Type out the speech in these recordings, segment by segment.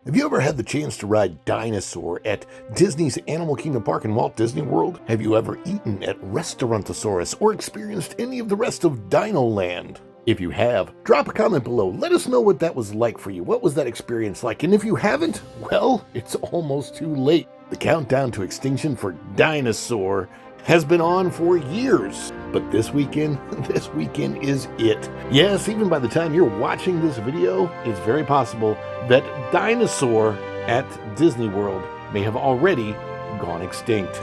Have you ever had the chance to ride Dinosaur at Disney's Animal Kingdom Park in Walt Disney World? Have you ever eaten at Restaurantosaurus or experienced any of the rest of DinoLand? If you have, drop a comment below. Let us know what that was like for you. What was that experience like? And if you haven't, well, it's almost too late. The countdown to extinction for Dinosaur has been on for years, but this weekend is it. Yes, even by the time you're watching this video, it's very possible that Dinosaur at Disney World may have already gone extinct.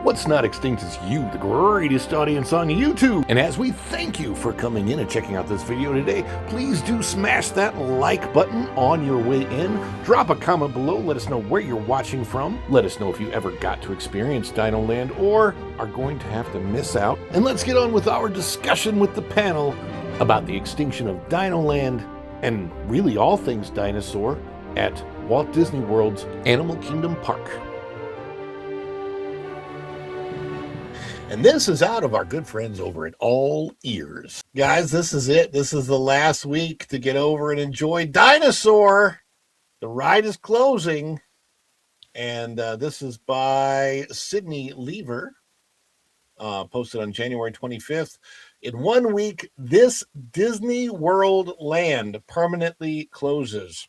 What's not extinct is you, the greatest audience on YouTube. And as we thank you for coming in and checking out this video today, please do smash that like button on your way in. Drop a comment below. Let us know where you're watching from. Let us know if you ever got to experience DinoLand or are going to have to miss out. And let's get on with our discussion with the panel about the extinction of DinoLand and really all things dinosaur at Walt Disney World's Animal Kingdom Park. And this is out of our good friends over at All Ears. Guys, this is it. This is the last week to get over and enjoy Dinosaur. The ride is closing. And this is by Sydney Lever, posted on January 25th. In 1 week, this Disney World land permanently closes.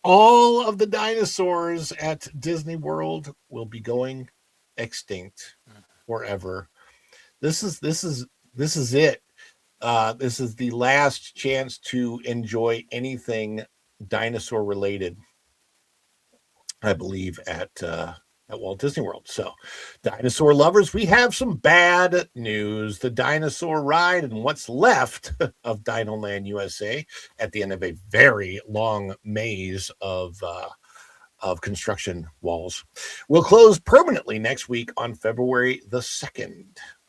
All of the dinosaurs at Disney World will be going extinct forever. This is it. This is the last chance to enjoy anything dinosaur related, I believe, at Walt Disney World. So, dinosaur lovers, we have some bad news. The dinosaur ride and what's left of DinoLand USA at the end of a very long maze of construction walls will close permanently next week on February the 2nd.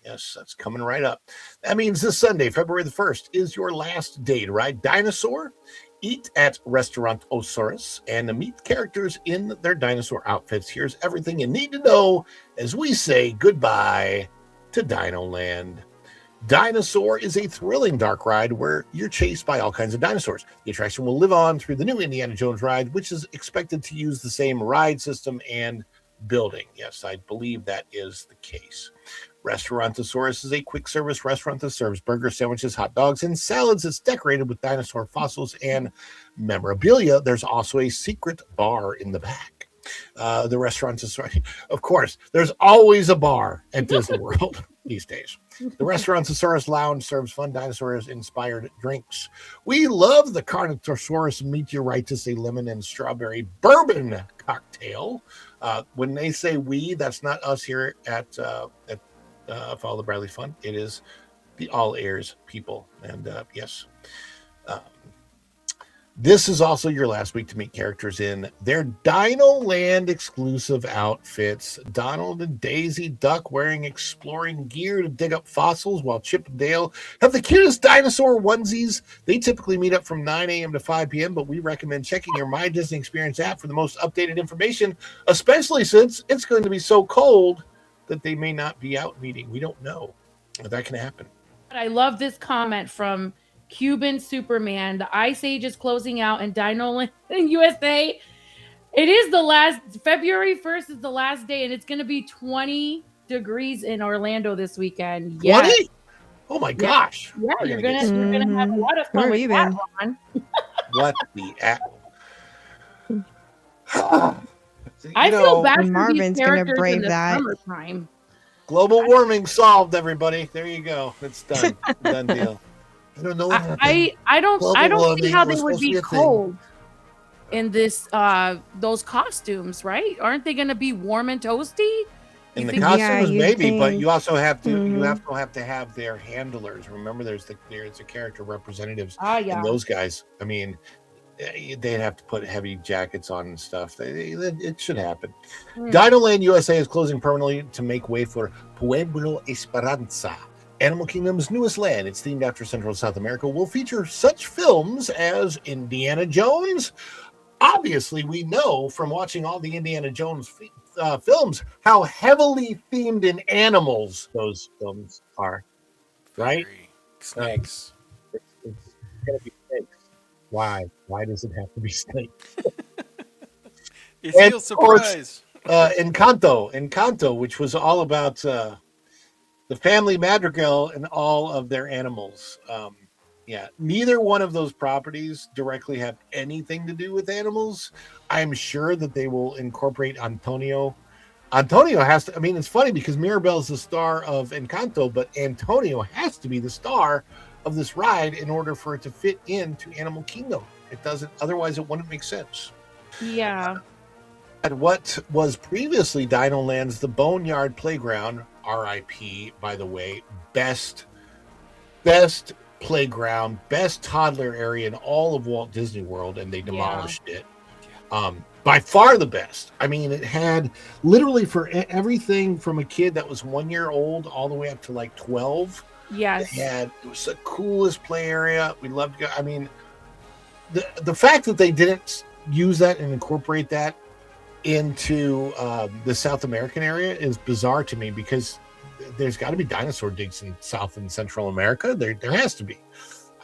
Yes, that's coming right up. That means this Sunday, February the 1st, is your last day to ride Dinosaur, eat at Restaurantosaurus, and meet characters in their dinosaur outfits. Here's everything you need to know as we say goodbye to DinoLand. Dinosaur is a thrilling dark ride where you're chased by all kinds of dinosaurs. The attraction will live on through the new Indiana Jones ride, which is expected to use the same ride system and building. Yes, I believe that is the case. Restaurantosaurus is a quick service restaurant that serves burgers, sandwiches, hot dogs, and salads. It's decorated with dinosaur fossils and memorabilia. There's also a secret bar in the back. The restaurant is, of course, there's always a bar at Disney World these days. The Restaurantosaurus Lounge serves fun dinosaurs-inspired drinks. We love the Carnotaurus Meteoritis, a lemon and strawberry bourbon cocktail. When they say we, that's not us here at Follow the Bradley Fun. It is the All Ears people. And yes, this is also your last week to meet characters in their DinoLand exclusive outfits. Donald and Daisy Duck wearing exploring gear to dig up fossils, while Chip and Dale have the cutest dinosaur onesies. They typically meet up from 9 a.m. to 5 p.m., but we recommend checking your My Disney Experience app for the most updated information, especially since it's going to be so cold that they may not be out meeting. We don't know if that can happen. I love this comment from Cuban Superman. The Ice Age is closing out in DinoLand USA. It is the last, February 1st is the last day, and it's going to be 20 degrees in Orlando this weekend. 20? Oh my gosh. Yeah, you're gonna have a lot of fun with that, Ron. What the I feel bad for Marvin's these gonna characters brave in the that. summertime. Global warming solved, everybody. There you go. It's done. Done deal. I don't know what happened. I don't see how they would be a cold in this those costumes, right? Aren't they going to be warm and toasty? In the think- costumes, you'd maybe, but think. you also have to have their handlers. Remember, there's a character representatives, and those guys. I mean, they'd have to put heavy jackets on and stuff. It should happen. DinoLand USA is closing permanently to make way for Pueblo Esperanza, Animal Kingdom's newest land. It's themed after Central and South America. Will feature such films as Indiana Jones. Obviously, we know from watching all the Indiana Jones films how heavily themed in animals those films are, right? Snakes. going to be snakes. Why? Why does it have to be snakes? Is And he a of course, surprise? Encanto, which was all about the family madrigal and all of their animals. Yeah, neither one of those properties directly have anything to do with animals. I'm sure that they will incorporate Antonio. Antonio has to. I mean, it's funny because Mirabel's the star of Encanto, but Antonio has to be the star of this ride in order for it to fit into Animal Kingdom. It doesn't. Otherwise, it wouldn't make sense. Yeah. And what was previously DinoLand's the Boneyard Playground, RIP, by the way, best playground, best toddler area in all of Walt Disney World, and they Yeah. demolished it. By far the best. I mean, it had literally for everything from a kid that was 1 year old all the way up to like 12. Yes. It was the coolest play area. We loved it. I mean, the fact that they didn't use that and incorporate that into the South American area is bizarre to me because there's got to be dinosaur digs in South and Central America. There has to be,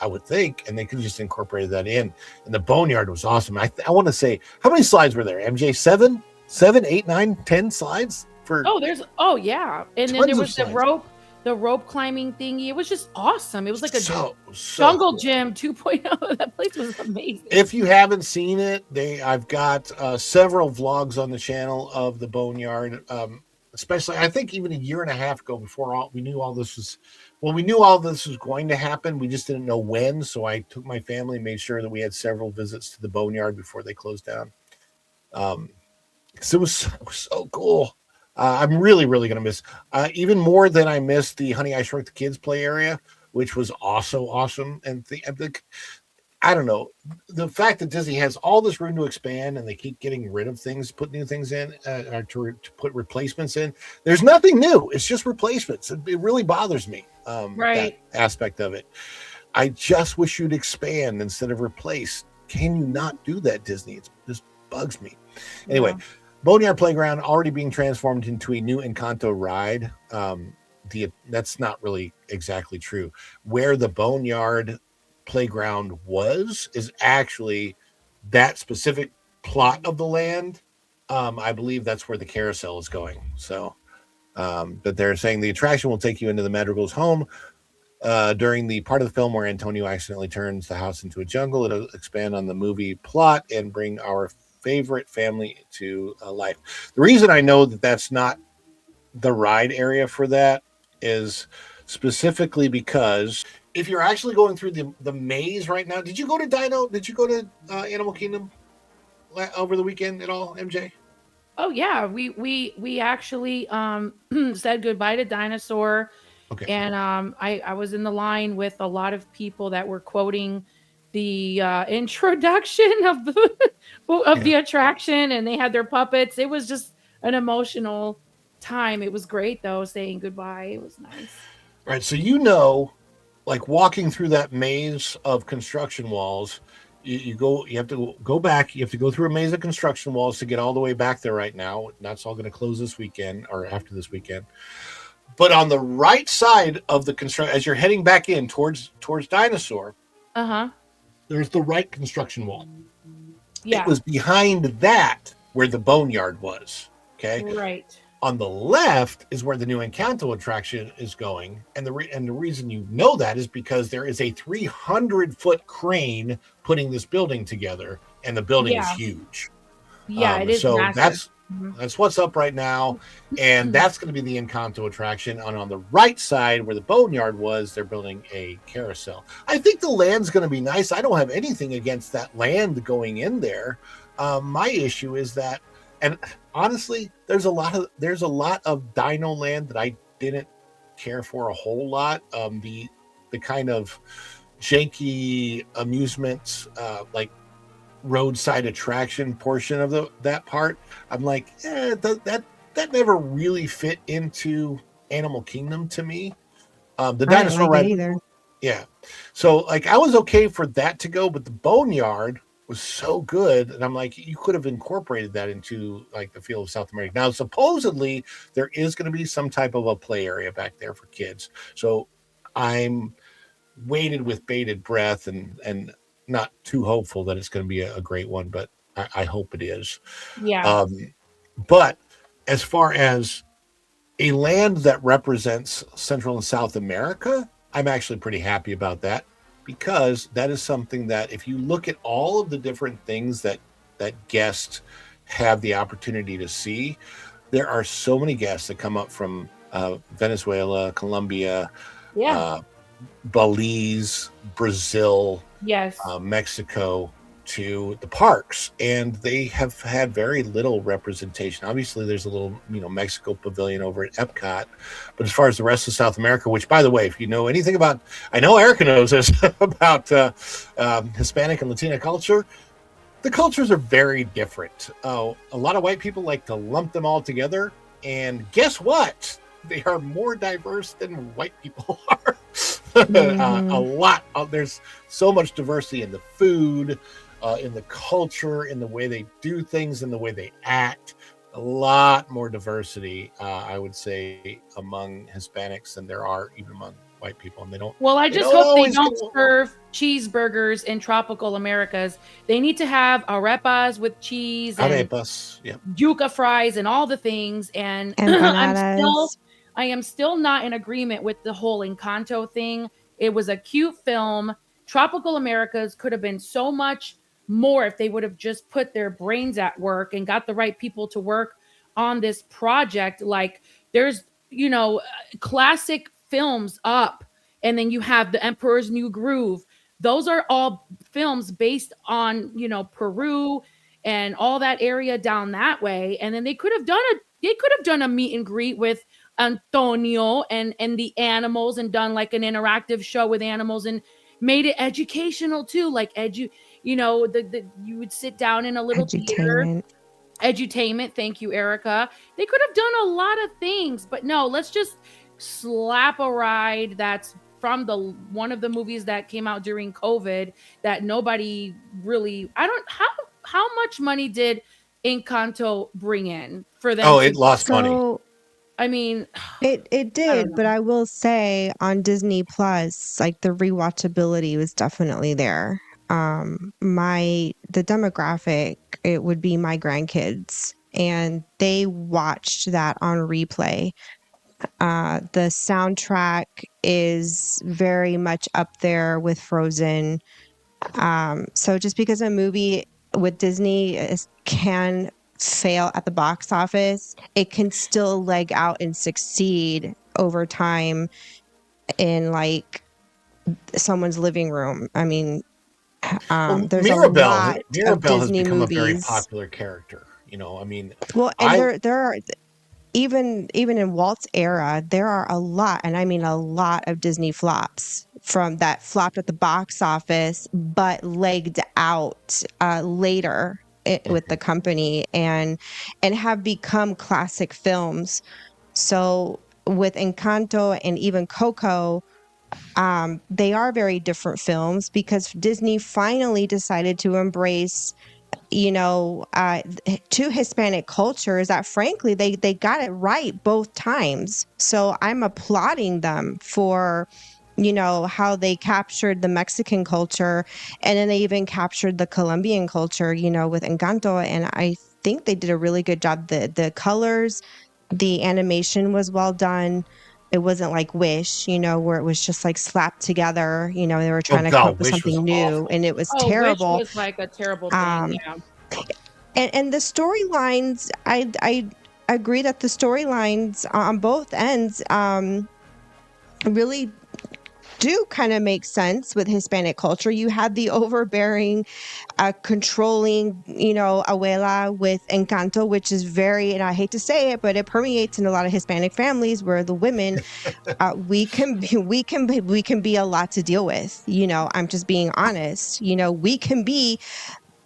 I would think, and they could just incorporate that in. And the Boneyard was awesome. I want to say, how many slides were there? MJ, seven, 8, 9, 10 slides for Yeah. And then there tons of was slides. the rope climbing thingy. It was just awesome. It was like a So jungle cool. gym 2.0. That place was amazing. If you haven't seen it, I've got several vlogs on the channel of the Boneyard. Especially, I think even a year and a half ago, before we knew all this was, well, we knew all this was going to happen. We just didn't know when. So I took my family and made sure that we had several visits to the Boneyard before they closed down. So it was so cool. I'm really, really going to miss even more than I missed the Honey I Shrunk the Kids play area, which was also awesome. And I don't know, the fact that Disney has all this room to expand and they keep getting rid of things, put new things in, or to put replacements in. There's nothing new. It's just replacements. It really bothers me. Right. That aspect of it. I just wish you'd expand instead of replace. Can you not do that, Disney? It just bugs me. Anyway, Yeah. Boneyard Playground already being transformed into a new Encanto ride. That's not really exactly true. Where the Boneyard Playground is actually that specific plot of the land. I believe that's where the carousel is going. So, but they're saying the attraction will take you into the Madrigal's home during the part of the film where Antonio accidentally turns the house into a jungle. It'll expand on the movie plot and bring our favorite family to life. The reason I know that that's not the ride area for that is specifically because if you're actually going through the maze right now, did you go to Animal Kingdom over the weekend at all, MJ? Oh yeah, we actually said goodbye to Dinosaur, Okay. and I was in the line with a lot of people that were quoting the introduction of the attraction, and they had their puppets. It was just an emotional time. It was great though, saying goodbye. It was nice. Right. So like walking through that maze of construction walls, you have to go back. You have to go through a maze of construction walls to get all the way back there right now. That's all going to close this weekend or after this weekend. But on the right side of the construction, as you're heading back in towards Dinosaur, Uh-huh. there's the right construction wall. It Yeah. was behind that where the Boneyard was. Okay. Right. On the left is where the new Encanto attraction is going, and the reason you know that is because there is a 300-foot crane putting this building together, and the building is Yeah. huge. Yeah, it is So massive. Mhm. that's what's up right now, and that's going to be the Encanto attraction. And on the right side, where the Boneyard was, they're building a carousel. I think the land's going to be nice. I don't have anything against that land going in there. My issue is that, and honestly, there's a lot of Dino Land that I didn't care for a whole lot. The kind of janky amusements, like roadside attraction portion of that part, I'm like, that never really fit into Animal Kingdom to me. The I didn't dinosaur like it ride, either. yeah. So like I was okay for that to go, but the Boneyard was so good, and I'm like, you could have incorporated that into like the feel of South America. Now, supposedly there is going to be some type of a play area back there for kids. So I'm waited with bated breath and not too hopeful that it's going to be a great one, but I hope it is. Yeah. But as far as a land that represents Central and South America, I'm actually pretty happy about that, because that is something that, if you look at all of the different things that guests have the opportunity to see, there are so many guests that come up from Venezuela, Colombia, Yeah. uh, Belize, Brazil, Yes. Mexico, to the parks, and they have had very little representation. Obviously, there's a little, Mexico pavilion over at Epcot, but as far as the rest of South America, which, by the way, if you know anything about, I know Erica knows this about Hispanic and Latina culture, the cultures are very different. A lot of white people like to lump them all together, and guess what? They are more diverse than white people are. A lot. There's so much diversity in the food, in the culture, in the way they do things, in the way they act. A lot more diversity, I would say, among Hispanics than there are even among white people, and they don't. Well, I They just don't hope they always don't go. serve cheeseburgers in tropical Americas. They need to have arepas with cheese and Arepas, yeah. yuca fries and all the things. And Empanadas. I am still not in agreement with the whole Encanto thing. It was a cute film. Tropical Americas could have been so much more if they would have just put their brains at work and got the right people to work on this project. Like, there's, classic films up, and then you have The Emperor's New Groove. Those are all films based on, Peru and all that area down that way. And then they could have done a meet and greet with Antonio and the animals, and done like an interactive show with animals, and made it educational too. Like you would sit down in a little theater. Edutainment. Edutainment. Thank you, Erica. They could have done a lot of things, but no, let's just slap a ride that's from the one of the movies that came out during COVID that nobody really. I don't how much money did Encanto bring in for them Oh, to. it lost money. So I mean, it I don't did, know. but I will say on Disney Plus, like the rewatchability was definitely there. The demographic, it would be my grandkids, and they watched that on replay. The soundtrack is very much up there with Frozen. So just because a movie with Disney can fail at the box office, it can still leg out and succeed over time in like someone's living room. I mean, Well, there's a Mirabelle, lot of Mirabelle has Disney become a very movies. popular character. I mean, Well, and I there are even in Walt's era, there are a lot, and I mean a lot of Disney flops from that flopped at the box office, but legged out later with the company and have become classic films. So with Encanto and even Coco, they are very different films because Disney finally decided to embrace two Hispanic cultures that frankly they got it right both times. So I'm applauding them for how they captured the Mexican culture, and then they even captured the Colombian culture with Encanto, and I think they did a really good job. The colors, the animation was well done. It wasn't like Wish, where it was just like slapped together. They were oh trying to come up god, with Wish was something new, awful. and it was Oh, Wish terrible. was like a terrible thing. Um, Yeah. and the storylines, I agree that the storylines on both ends really do kind of make sense with Hispanic culture. You had the overbearing, controlling, abuela with Encanto, which is very, and I hate to say it, but it permeates in a lot of Hispanic families where the women, we can be a lot to deal with. I'm just being honest. We can be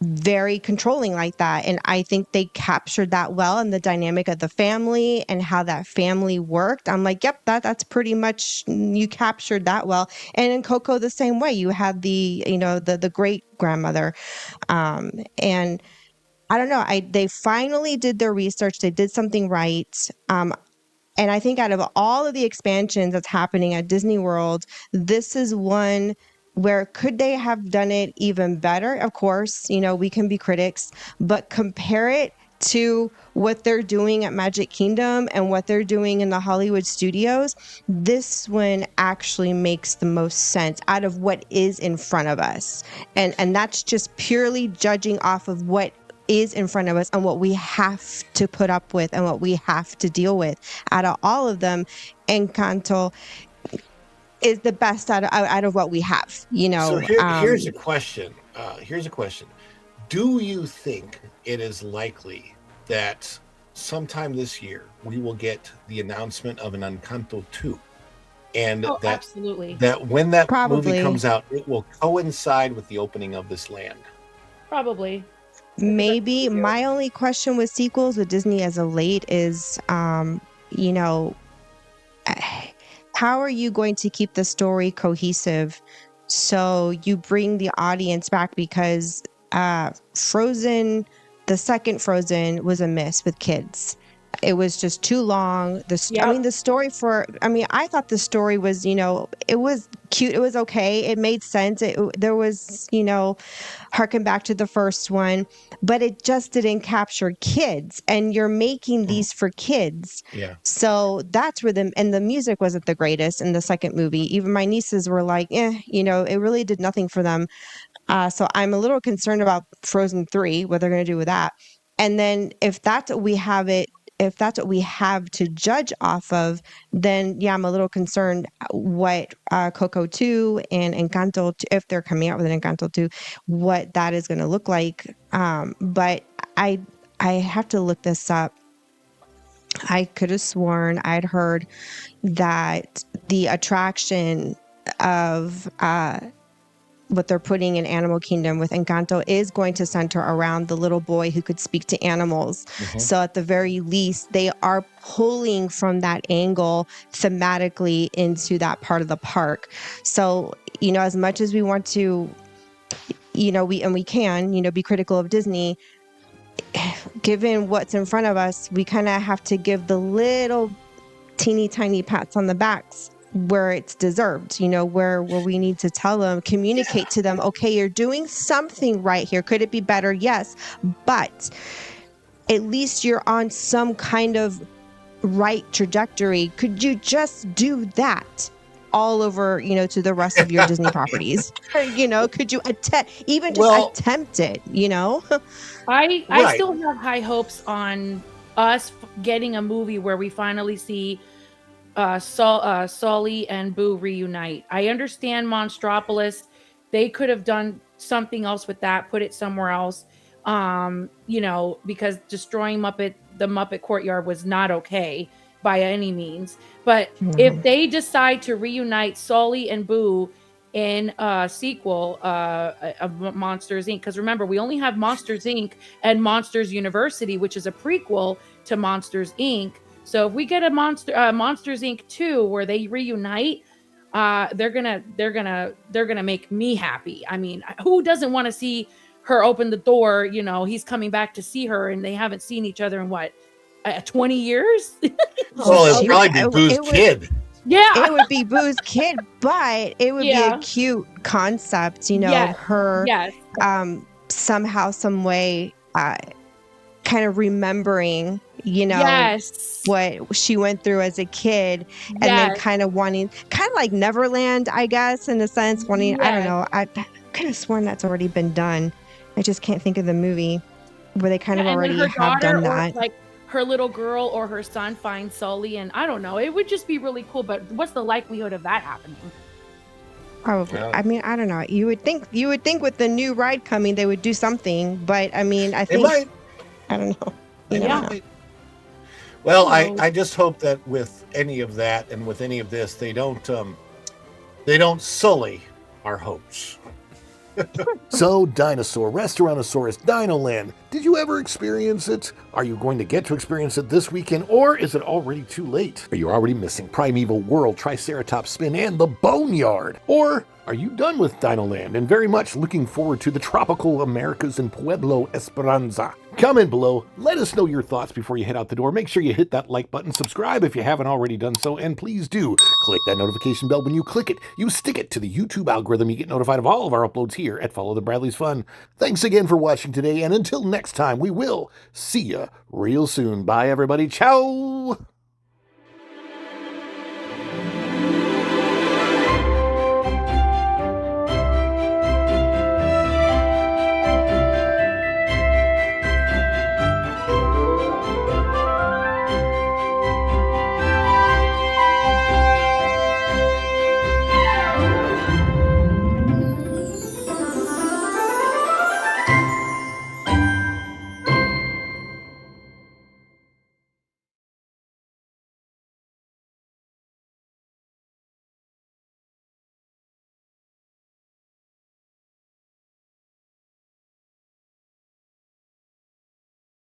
very controlling like that, and I think they captured that well, and the dynamic of the family and how that family worked. I'm like, yep, that's pretty much, you captured that well. And in Coco the same way, you had the great grandmother, and I don't know, they finally did their research, they did something right. And I think out of all of the expansions that's happening at Disney World, this is one where could they have done it even better? Of course, we can be critics, but compare it to what they're doing at Magic Kingdom and what they're doing in the Hollywood studios. This one actually makes the most sense out of what is in front of us. And that's just purely judging off of what is in front of us and what we have to put up with and what we have to deal with. Out of all of them, Encanto is the best out of what we have, So here's a question. Do you think it is likely that sometime this year we will get the announcement of an Encanto 2? And absolutely. That when that Probably. movie comes out, it will coincide with the opening of this land. Probably. Maybe. My only question with sequels with Disney as of late is, how are you going to keep the story cohesive so you bring the audience back? Because Frozen, the second Frozen, was a miss with kids. It was just too long. I thought the story was, it was cute. It was okay. It made sense. There was, harken back to the first one, but it just didn't capture kids. And you're making these for kids. Yeah. So that's where the music wasn't the greatest in the second movie. Even my nieces were like, it really did nothing for them. So I'm a little concerned about Frozen 3, what they're going to do with that. And then if that's what we have to judge off of, then yeah, I'm a little concerned what Coco 2 and Encanto, if they're coming out with an Encanto 2, what that is going to look like. But I have to look this up. I could have sworn I'd heard that the attraction of what they're putting in Animal Kingdom with Encanto is going to center around the little boy who could speak to animals. Mm-hmm. So at the very least, they are pulling from that angle thematically into that part of the park. So, as much as we want to, we can, be critical of Disney, given what's in front of us, we kind of have to give the little teeny tiny pats on the backs where it's deserved, where we need to tell them, communicate to them, okay, you're doing something right here. Could it be better? Yes. But at least you're on some kind of right trajectory. Could you just do that all over, to the rest of your Disney properties? Could you attempt it, I still have high hopes on us getting a movie where we finally see Sully and Boo reunite. I understand Monstropolis. They could have done something else with that, put it somewhere else. Because destroying the Muppet Courtyard was not okay by any means. But if they decide to reunite Sully and Boo in a sequel of Monsters Inc., because remember, we only have Monsters Inc. and Monsters University, which is a prequel to Monsters Inc. So if we get a Monsters Inc. 2 where they reunite, they're gonna make me happy. I mean, who doesn't want to see her open the door? He's coming back to see her, and they haven't seen each other in 20 years. Well, it'd probably be Boo's kid. Yeah, it would be Boo's kid, but it would be a cute concept. Her somehow, some way, kind of remembering. What she went through as a kid, and then kind of wanting, kind of like Neverland, I guess, in a sense, wanting, I don't know, I could have sworn that's already been done. I just can't think of the movie where they kind of already have done that. Like her little girl or her son finds Sully, and I don't know, it would just be really cool, but what's the likelihood of that happening? Probably. Yeah. I mean, I don't know. You would think with the new ride coming, they would do something, but I mean, I think, I don't know. You know. Well, I just hope that with any of that and with any of this, they don't sully our hopes. So, Dinosaur, Restaurantosaurus, DinoLand, did you ever experience it? Are you going to get to experience it this weekend, or is it already too late? Are you already missing Primeval World, Triceratops Spin, and the Boneyard? Or Are you done with DinoLand and very much looking forward to the tropical Americas in Pueblo Esperanza? Comment below, let us know your thoughts before you head out the door. Make sure you hit that like button, subscribe if you haven't already done so, and please do click that notification bell. When you click it, you stick it to the YouTube algorithm. You get notified of all of our uploads here at Follow the Bradley's Fun. Thanks again for watching today, and until next time, we will see you real soon. Bye, everybody. Ciao!